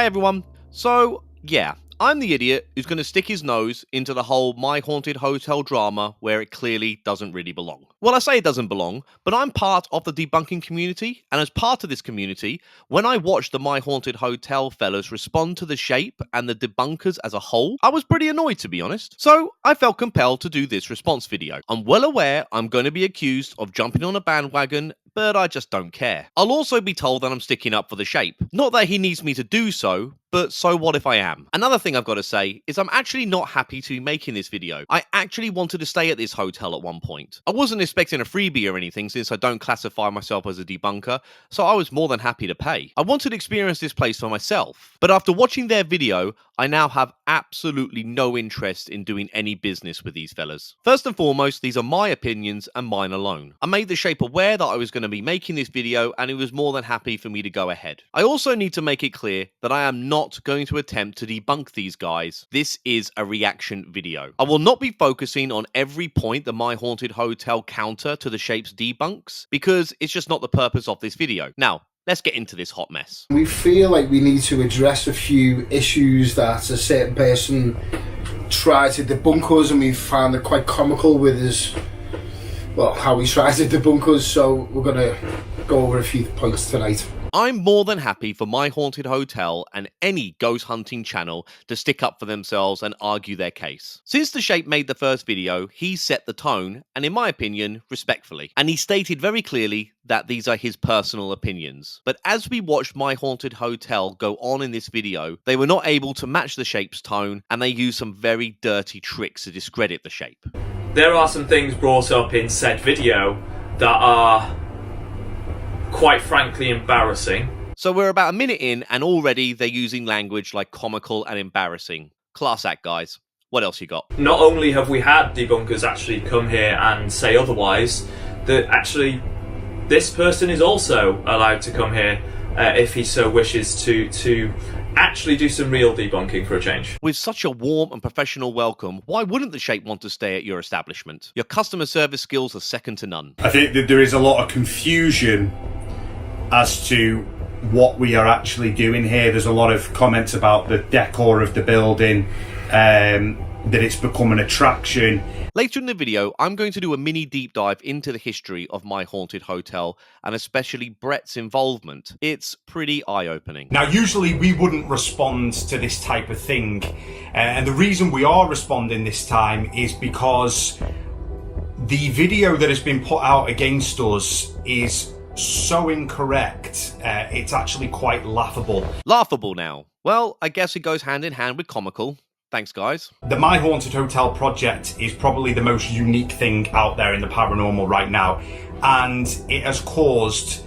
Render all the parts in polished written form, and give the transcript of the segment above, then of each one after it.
everyone. So, yeah, I'm the idiot who's going to stick his nose into the whole My Haunted Hotel drama where it clearly doesn't really belong. Well, I say it doesn't belong, but I'm part of the debunking community, and as part of this community, when I watched the My Haunted Hotel fellas respond to the shape and the debunkers as a whole, I was pretty annoyed, to be honest. So, I felt compelled to do this response video. I'm well aware I'm going to be accused of jumping on a bandwagon, but I just don't care. I'll also be told that I'm sticking up for the shape. Not that he needs me to do so, but so what if I am? Another thing I've got to say is I'm actually not happy to be making this video. I actually wanted to stay at this hotel at one point. I wasn't expecting a freebie or anything since I don't classify myself as a debunker, so I was more than happy to pay. I wanted to experience this place for myself, but after watching their video, I now have absolutely no interest in doing any business with these fellas. First and foremost, these are my opinions and mine alone. I made the shape aware that I was going to be making this video and it was more than happy for me to go ahead. I also need to make it clear that I am not going to attempt to debunk these guys. This is a reaction video. I will not be focusing on every point the My Haunted Hotel counter to the shape's debunks because it's just not the purpose of this video. Now, let's get into this hot mess. We feel like we need to address a few issues that a certain person tried to debunk us, and we found it quite comical with his, well, how he tried to debunk us, so we're going to go over a few points tonight. I'm more than happy for My Haunted Hotel and any ghost hunting channel to stick up for themselves and argue their case. Since the shape made the first video, he set the tone, and in my opinion, respectfully. And he stated very clearly that these are his personal opinions. But as we watched My Haunted Hotel go on in this video, they were not able to match the shape's tone, and they used some very dirty tricks to discredit the shape. There are some things brought up in said video that are quite frankly embarrassing. So we're about a minute in and already they're using language like comical and embarrassing. Class act, guys. What else you got? Not only have we had debunkers actually come here and say otherwise, that actually this person is also allowed to come here if he so wishes to actually do some real debunking for a change. With such a warm and professional welcome, why wouldn't the shape want to stay at your establishment? Your customer service skills are second to none. I think that there is a lot of confusion as to what we are actually doing here. There's a lot of comments about the decor of the building, that it's become an attraction. Later in the video, I'm going to do a mini deep dive into the history of My Haunted Hotel, and especially Brett's involvement. It's pretty eye-opening. Now, usually we wouldn't respond to this type of thing, and the reason we are responding this time is because the video that has been put out against us is so incorrect, it's actually quite laughable. Laughable now. Well, I guess it goes hand in hand with comical. Thanks, guys. The My Haunted Hotel project is probably the most unique thing out there in the paranormal right now, and it has caused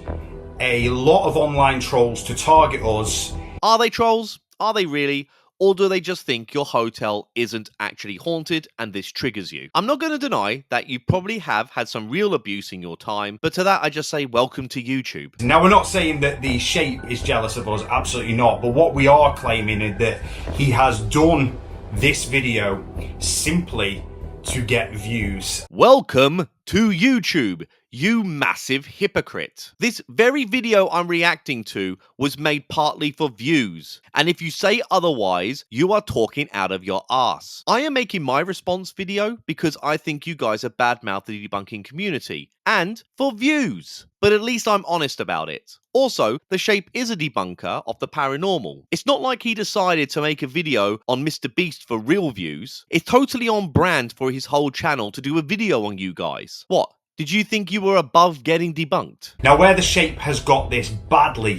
a lot of online trolls to target us. Are they trolls? Are they really? Or do they just think your hotel isn't actually haunted and this triggers you? I'm not going to deny that you probably have had some real abuse in your time, but to that I just say welcome to YouTube. Now, we're not saying that the shape is jealous of us, absolutely not, but what we are claiming is that he has done this video simply to get views. Welcome to YouTube, you massive hypocrite. This very video I'm reacting to was made partly for views, and if you say otherwise, you are talking out of your ass. I am making my response video because I think you guys are badmouth the debunking community, and for views. But at least I'm honest about it. Also, the shape is a debunker of the paranormal. It's not like he decided to make a video on Mr. Beast for real views. It's totally on brand for his whole channel to do a video on you guys. What? Did you think you were above getting debunked? Now, where the shape has got this badly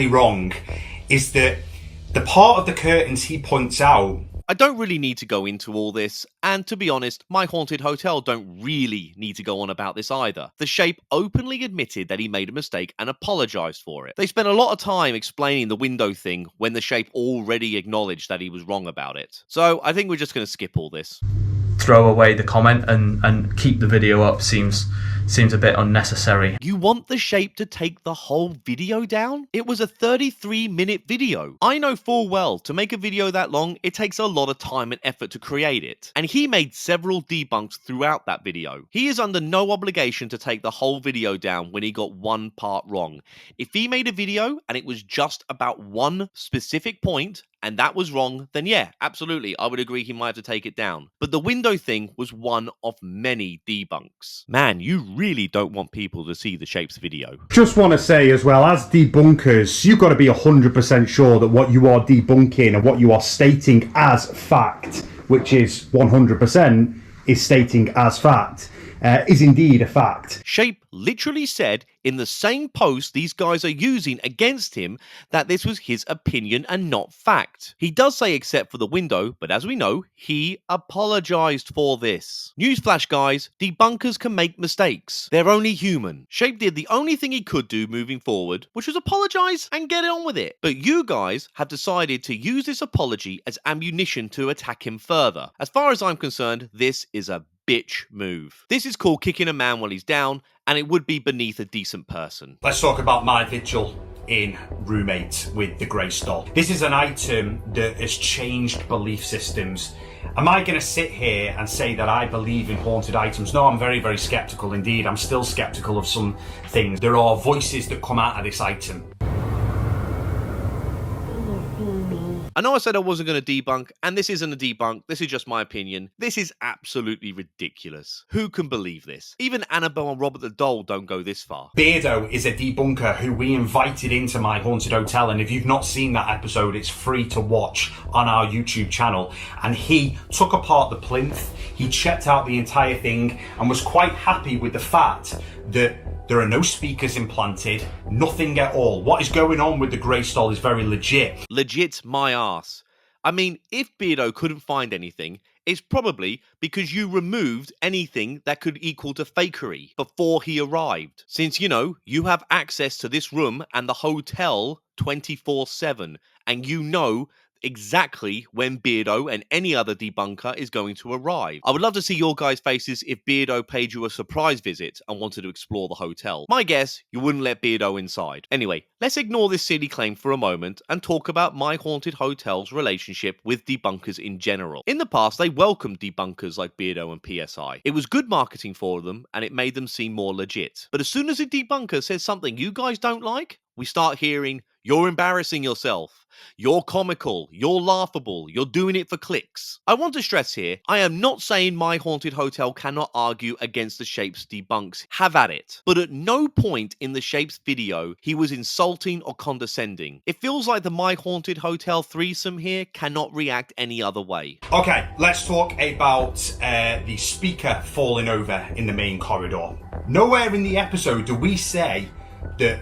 wrong is that the part of the curtains he points out, I don't really need to go into all this, and to be honest, My Haunted Hotel don't really need to go on about this either. The shape openly admitted that he made a mistake and apologized for it. They spent a lot of time explaining the window thing when the shape already acknowledged that he was wrong about it. So I think we're just going to skip all this. throw away the comment and keep the video up seems a bit unnecessary. You want the shape to take the whole video down? It was a 33-minute video. I know full well to make a video that long, it takes a lot of time and effort to create it. And he made several debunks throughout that video. He is under no obligation to take the whole video down when he got one part wrong. If he made a video and it was just about one specific point, and that was wrong, then yeah, absolutely, I would agree he might have to take it down. But the window thing was one of many debunks. Man, you really don't want people to see the Shapes video. Just want to say as well, as debunkers, you've got to be 100% sure that what you are debunking and what you are stating as fact, which is 100%, is stating as fact, is indeed a fact. Shape literally said in the same post these guys are using against him that this was his opinion and not fact. He does say except for the window, but as we know, he apologized for this. Newsflash guys, debunkers can make mistakes. They're only human. Shape did the only thing he could do moving forward, which was apologize and get on with it. But you guys have decided to use this apology as ammunition to attack him further. As far as I'm concerned, this is a bitch move. This is called kicking a man while he's down, and it would be beneath a decent person. Let's talk about my vigil in Roommate with the Grey Stall. This is an item that has changed belief systems. Am I going to sit here and say that I believe in haunted items? No, I'm very, very skeptical indeed. I'm still skeptical of some things. There are voices that come out of this item. I know I said I wasn't going to debunk, and this isn't a debunk, this is just my opinion. This is absolutely ridiculous. Who can believe this? Even Annabelle and Robert the Doll don't go this far. Beardo is a debunker who we invited into my haunted hotel, and if you've not seen that episode, it's free to watch on our YouTube channel. And he took apart the plinth, he checked out the entire thing, and was quite happy with the fact that there are no speakers implanted, nothing at all. What is going on with the Grey Stall is very legit. Legit my ass. I mean, if Beardo couldn't find anything, it's probably because you removed anything that could equal to fakery before he arrived. Since, you know, you have access to this room and the hotel 24/7, and you know exactly when Beardo and any other debunker is going to arrive. I would love to see your guys' faces if Beardo paid you a surprise visit and wanted to explore the hotel. My guess, you wouldn't let Beardo inside. Anyway, let's ignore this silly claim for a moment and talk about My Haunted Hotel's relationship with debunkers in general. In the past, they welcomed debunkers like Beardo and PSI. It was good marketing for them and it made them seem more legit. But as soon as a debunker says something you guys don't like, we start hearing, "You're embarrassing yourself. You're comical. You're laughable. You're doing it for clicks." I want to stress here, I am not saying My Haunted Hotel cannot argue against the Shapes debunks. Have at it. But at no point in the Shapes video, he was insulting or condescending. It feels like the My Haunted Hotel threesome here cannot react any other way. Okay, let's talk about the speaker falling over in the main corridor. Nowhere in the episode do we say that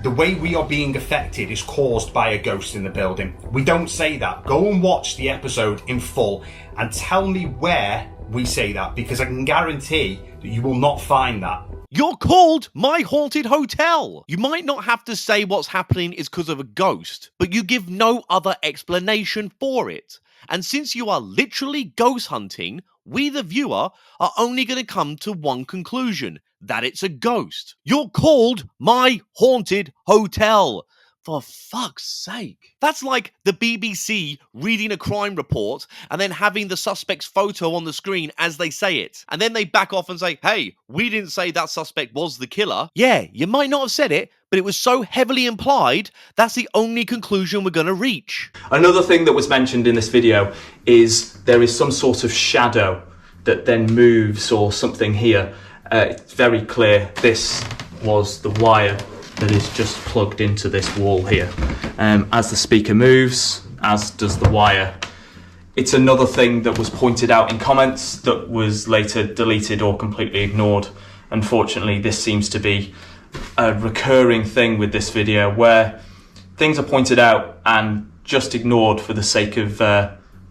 the way we are being affected is caused by a ghost in the building. We don't say that. Go and watch the episode in full and tell me where we say that, because I can guarantee that you will not find that. You're called My Haunted Hotel. You might not have to say what's happening is because of a ghost, but you give no other explanation for it. And since you are literally ghost hunting, we the viewer are only going to come to one conclusion, that it's a ghost. You're called My Haunted Hotel. For fuck's sake. That's like the BBC reading a crime report and then having the suspect's photo on the screen as they say it. And then they back off and say, "Hey, we didn't say that suspect was the killer." Yeah, you might not have said it, but it was so heavily implied, that's the only conclusion we're going to reach. Another thing that was mentioned in this video is there is some sort of shadow that then moves or something here. It's very clear this was the wire that is just plugged into this wall here. As the speaker moves, as does the wire. It's another thing that was pointed out in comments that was later deleted or completely ignored. Unfortunately, this seems to be a recurring thing with this video where things are pointed out and just ignored for the sake of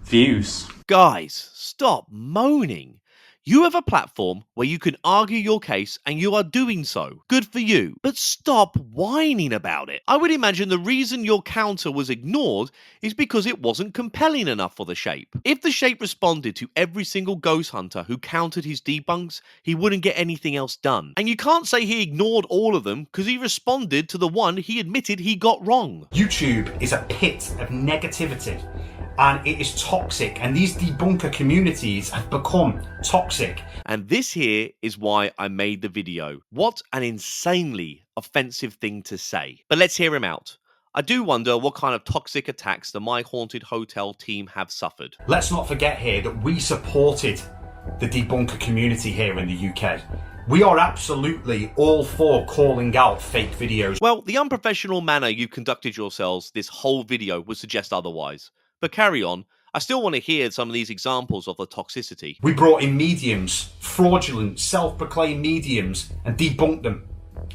views. Guys, stop moaning. You have a platform where you can argue your case and you are doing so. Good for you. But stop whining about it. I would imagine the reason your counter was ignored is because it wasn't compelling enough for the Shape. If the Shape responded to every single ghost hunter who countered his debunks, he wouldn't get anything else done. And you can't say he ignored all of them because he responded to the one he admitted he got wrong. YouTube is a pit of negativity and it is toxic, and these debunker communities have become toxic. And this here is why I made the video. What an insanely offensive thing to say. But let's hear him out. I do wonder what kind of toxic attacks the My Haunted Hotel team have suffered. Let's not forget here that we supported the debunker community here in the UK. We are absolutely all for calling out fake videos. Well, the unprofessional manner you conducted yourselves this whole video would suggest otherwise. But carry on. I still want to hear some of these examples of the toxicity. We brought in mediums, fraudulent, self-proclaimed mediums, and debunked them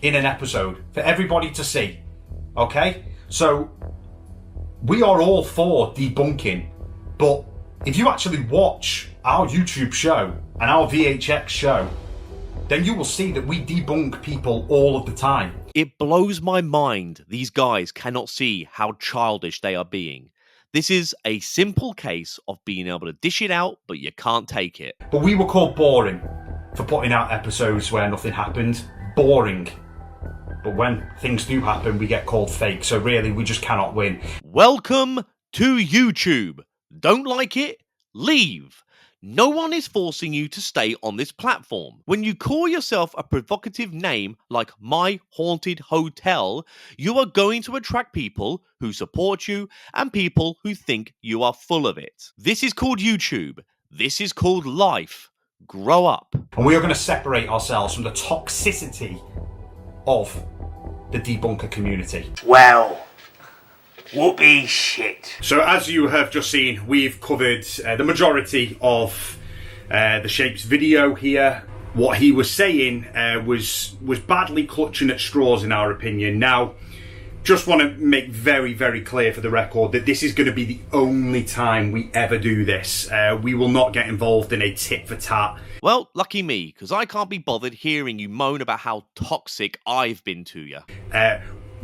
in an episode for everybody to see. Okay? So, we are all for debunking, but if you actually watch our YouTube show and our VHX show, then you will see that we debunk people all of the time. It blows my mind these guys cannot see how childish they are being. This is a simple case of being able to dish it out, but you can't take it. But we were called boring for putting out episodes where nothing happened. Boring. But when things do happen, we get called fake. So really, we just cannot win. Welcome to YouTube. Don't like it? Leave. No one is forcing you to stay on this platform. When you call yourself a provocative name like My Haunted Hotel, you are going to attract people who support you and people who think you are full of it. This is called YouTube. This is called life. Grow up. And we are going to separate ourselves from the toxicity of the debunker community. Well, whoopee shit. So as you have just seen, we've covered the majority of the Shape's video here. What he was saying was badly clutching at straws in our opinion. Now, just want to make very, very clear for the record that this is going to be the only time we ever do this. We will not get involved in a tit for tat. Well, lucky me, because I can't be bothered hearing you moan about how toxic I've been to you.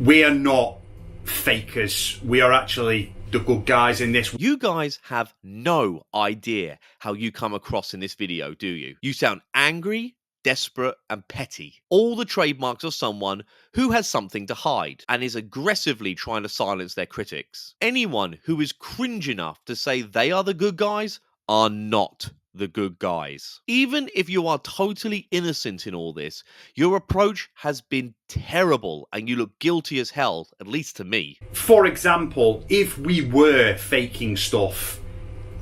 We are not fakers. We are actually the good guys in this. You guys have no idea how you come across in this video, do you? You sound angry, desperate, and petty. All the trademarks of someone who has something to hide and is aggressively trying to silence their critics. Anyone who is cringe enough to say they are the good guys are not the good guys. Even if you are totally innocent in all this, your approach has been terrible and you look guilty as hell, at least to me. For example, if we were faking stuff,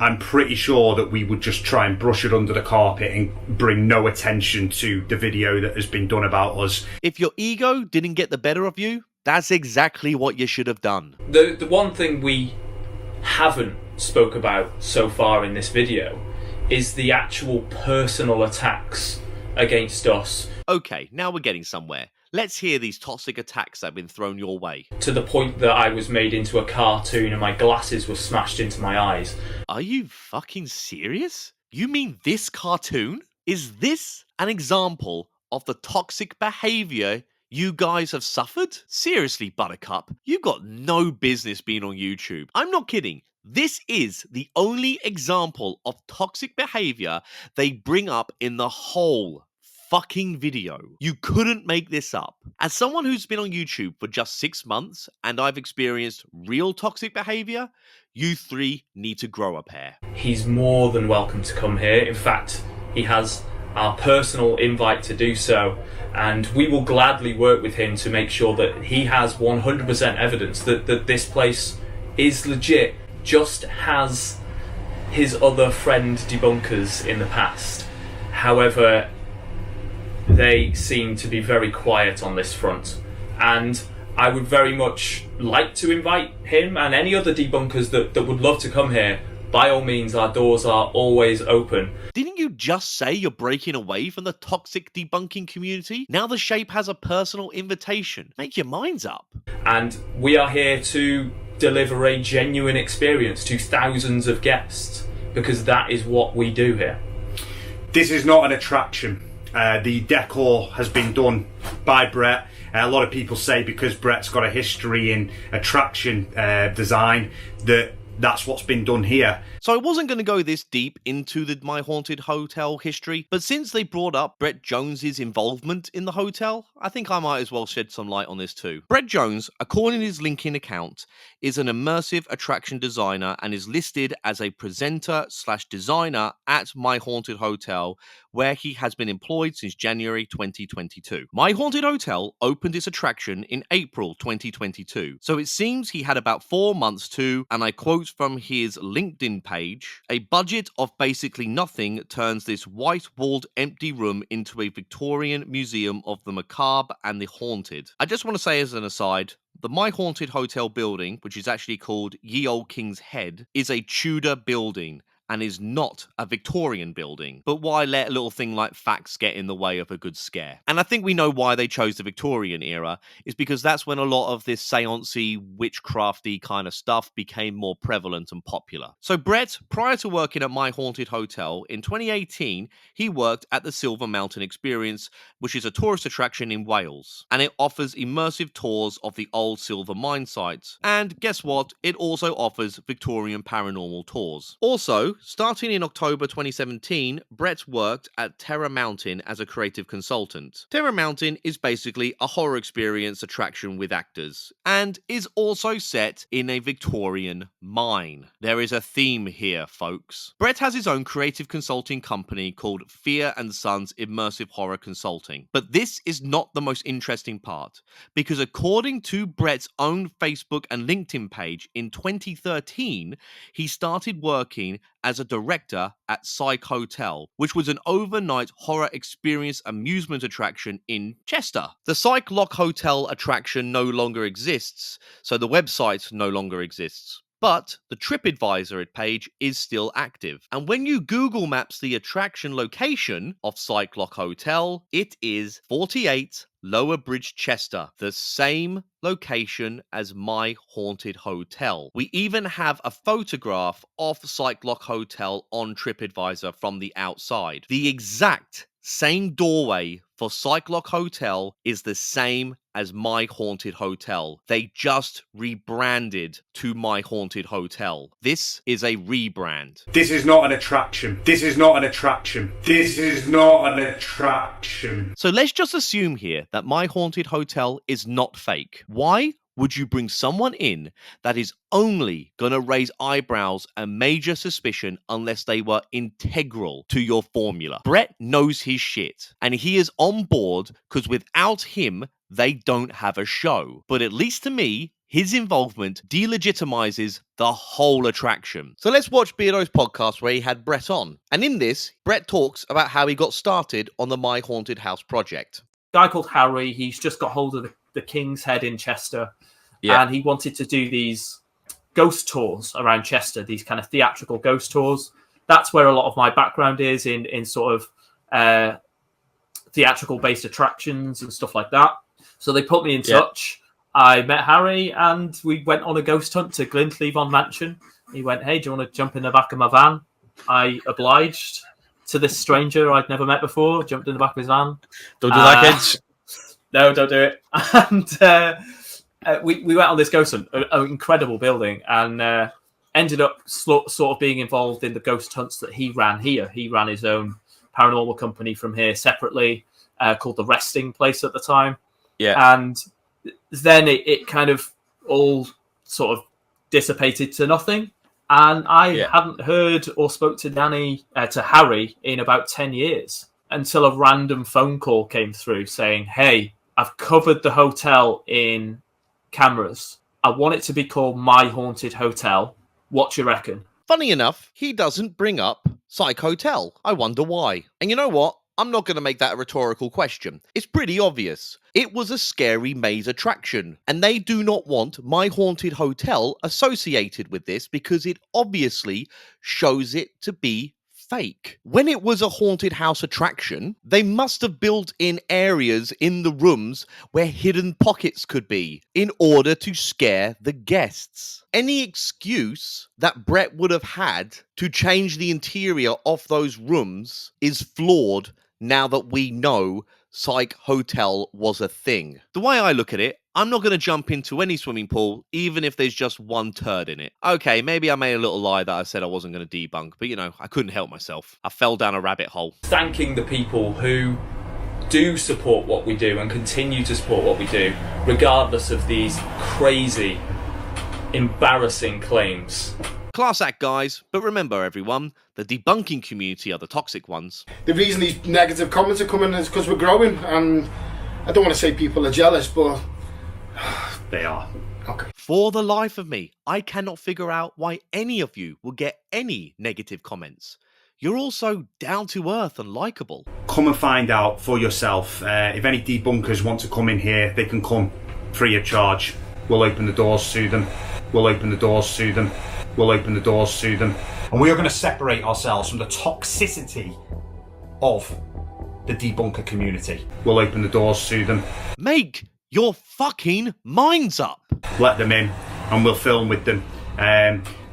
I'm pretty sure that we would just try and brush it under the carpet and bring no attention to the video that has been done about us. If your ego didn't get the better of you, that's exactly what you should have done. The one thing we haven't spoke about so far in this video is the actual personal attacks against us. Okay, now we're getting somewhere. Let's hear these toxic attacks that have been thrown your way. To the point that I was made into a cartoon and my glasses were smashed into my eyes. Are you fucking serious? You mean this cartoon? Is this an example of the toxic behavior you guys have suffered? Seriously, Buttercup, you've got no business being on YouTube. I'm not kidding. This is the only example of toxic behavior they bring up in the whole fucking video. You couldn't make this up. As someone who's been on YouTube for just 6 months and I've experienced real toxic behavior, you three need to grow a pair. He's more than welcome to come here. In fact, he has our personal invite to do so, and we will gladly work with him to make sure that he has 100% evidence that this place is legit, just has his other friend debunkers in the past. However, they seem to be very quiet on this front, and I would very much like to invite him and any other debunkers that would love to come here. By all means, our doors are always open. Didn't you just say you're breaking away from the toxic debunking community? Now the Shape has a personal invitation. Make your minds up. And we are here to deliver a genuine experience to thousands of guests, because that is what we do here. This is not an attraction. The decor has been done by Brett. A lot of people say because Brett's got a history in attraction design that's what's been done here. So I wasn't going to go this deep into the My Haunted Hotel history, but since they brought up Brett Jones's involvement in the hotel, I think I might as well shed some light on this too. Brett Jones, according to his LinkedIn account, is an immersive attraction designer and is listed as a presenter/designer at My Haunted Hotel, where he has been employed since January 2022. My Haunted Hotel opened its attraction in April 2022, so it seems he had about 4 months to, and I quote from his LinkedIn page, a budget of basically nothing turns this white-walled empty room into a Victorian museum of the macabre and the haunted. I just want to say as an aside, the My Haunted Hotel building, which is actually called Ye Old King's Head, is a Tudor building and is not a Victorian building. But why let a little thing like facts get in the way of a good scare? And I think we know why they chose the Victorian era, is because that's when a lot of this seance-y, witchcrafty kind of stuff became more prevalent and popular. So Brett, prior to working at My Haunted Hotel, in 2018, he worked at the Silver Mountain Experience, which is a tourist attraction in Wales, and it offers immersive tours of the old silver mine sites. And guess what? It also offers Victorian paranormal tours. Also, starting in October 2017, Brett worked at Terror Mountain as a creative consultant. Terror Mountain is basically a horror experience attraction with actors, and is also set in a Victorian mine. There is a theme here, folks. Brett has his own creative consulting company called Fear & Sons Immersive Horror Consulting. But this is not the most interesting part, because according to Brett's own Facebook and LinkedIn page, in 2013, he started working as a director at Psych Hotel, which was an overnight horror experience amusement attraction in Chester. The Psych Lock Hotel attraction no longer exists, so the website no longer exists. But the TripAdvisor page is still active. And when you Google Maps the attraction location of Psych Lock Hotel, it is 48 Lower Bridge, Chester, the same location as My Haunted Hotel. We even have a photograph of Psych Lock Hotel on TripAdvisor from the outside. The exact same doorway for Psych Lock Hotel is the same as My Haunted Hotel. They just rebranded to My Haunted Hotel. This is a rebrand. This is not an attraction. This is not an attraction. This is not an attraction. So let's just assume here that My Haunted Hotel is not fake. Why would you bring someone in that is only going to raise eyebrows and major suspicion unless they were integral to your formula? Brett knows his shit, and he is on board because without him, they don't have a show. But at least to me, his involvement delegitimizes the whole attraction. So let's watch Beardo's podcast where he had Brett on. And in this, Brett talks about how he got started on the My Haunted House project. Guy called Harry, he's just got hold of the King's Head in Chester, and he wanted to do these ghost tours around Chester, these kind of theatrical ghost tours. That's where a lot of my background is in sort of theatrical based attractions and stuff like that. So they put me in touch. I met Harry and we went on a ghost hunt to Glyndlevon Mansion. He went, "Hey, do you want to jump in the back of my van?" I obliged to this stranger I'd never met before, jumped in the back of his van. Don't do that, kids. No, don't do it. And we went on this ghost hunt, an incredible building, and ended up sort of being involved in the ghost hunts that he ran here. He ran his own paranormal company from here separately, called The Resting Place at the time. Yeah. And then it kind of all sort of dissipated to nothing. And I hadn't heard or spoke to Harry in about 10 years until a random phone call came through saying, "Hey, I've covered the hotel in cameras. I want it to be called My Haunted Hotel. What do you reckon?" Funny enough, he doesn't bring up Psych Hotel. I wonder why. And you know what? I'm not going to make that a rhetorical question. It's pretty obvious. It was a scary maze attraction, and they do not want My Haunted Hotel associated with this because it obviously shows it to be fake. When it was a haunted house attraction, they must have built in areas in the rooms where hidden pockets could be in order to scare the guests. Any excuse that Brett would have had to change the interior of those rooms is flawed now that we know Psych Hotel was a thing. The way I look at it, I'm not going to jump into any swimming pool, even if there's just one turd in it. Okay, maybe I made a little lie that I said I wasn't going to debunk, but I couldn't help myself. I fell down a rabbit hole. Thanking the people who do support what we do and continue to support what we do, regardless of these crazy, embarrassing claims. Class act, guys, but remember, everyone, the debunking community are the toxic ones. The reason these negative comments are coming is because we're growing, and I don't want to say people are jealous, but They are. okay. For the life of me, I cannot figure out why any of you will get any negative comments. You're all so down to earth and likable. Come and find out for yourself. If any debunkers want to come in here, they can come free of charge. We'll open the doors to them. We'll open the doors to them. We'll open the doors to them. And we are going to separate ourselves from the toxicity of the debunker community. We'll open the doors to them. Make your fucking minds up. Let them in and we'll film with them.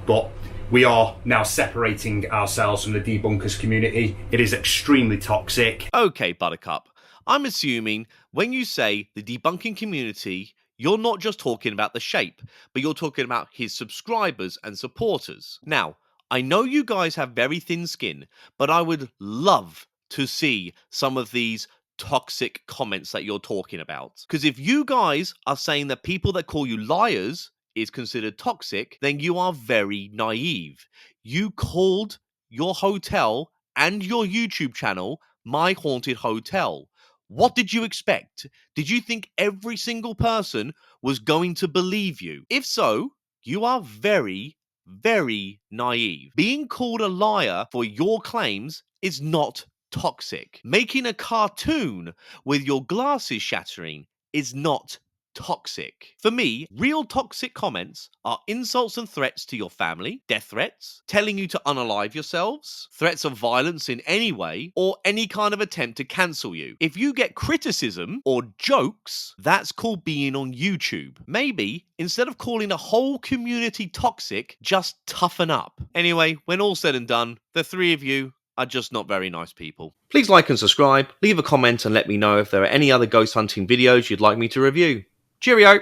But we are now separating ourselves from the debunkers community. It is extremely toxic. Okay, Buttercup. I'm assuming when you say the debunking community, you're not just talking about the shape, but you're talking about his subscribers and supporters. Now, I know you guys have very thin skin, but I would love to see some of these toxic comments that you're talking about. Because if you guys are saying that people that call you liars is considered toxic, then you are very naive. You called your hotel and your YouTube channel My Haunted Hotel. What did you expect? Did you think every single person was going to believe you? If so, you are very, very naive. Being called a liar for your claims is not toxic. Making a cartoon with your glasses shattering is not toxic. For me, real toxic comments are insults and threats to your family, death threats, telling you to unalive yourselves, threats of violence in any way, or any kind of attempt to cancel you. If you get criticism or jokes, that's called being on YouTube. Maybe, instead of calling a whole community toxic, just toughen up. Anyway, when all's said and done, the three of you are just not very nice people. Please like and subscribe, leave a comment and let me know if there are any other ghost hunting videos you'd like me to review. Cheerio!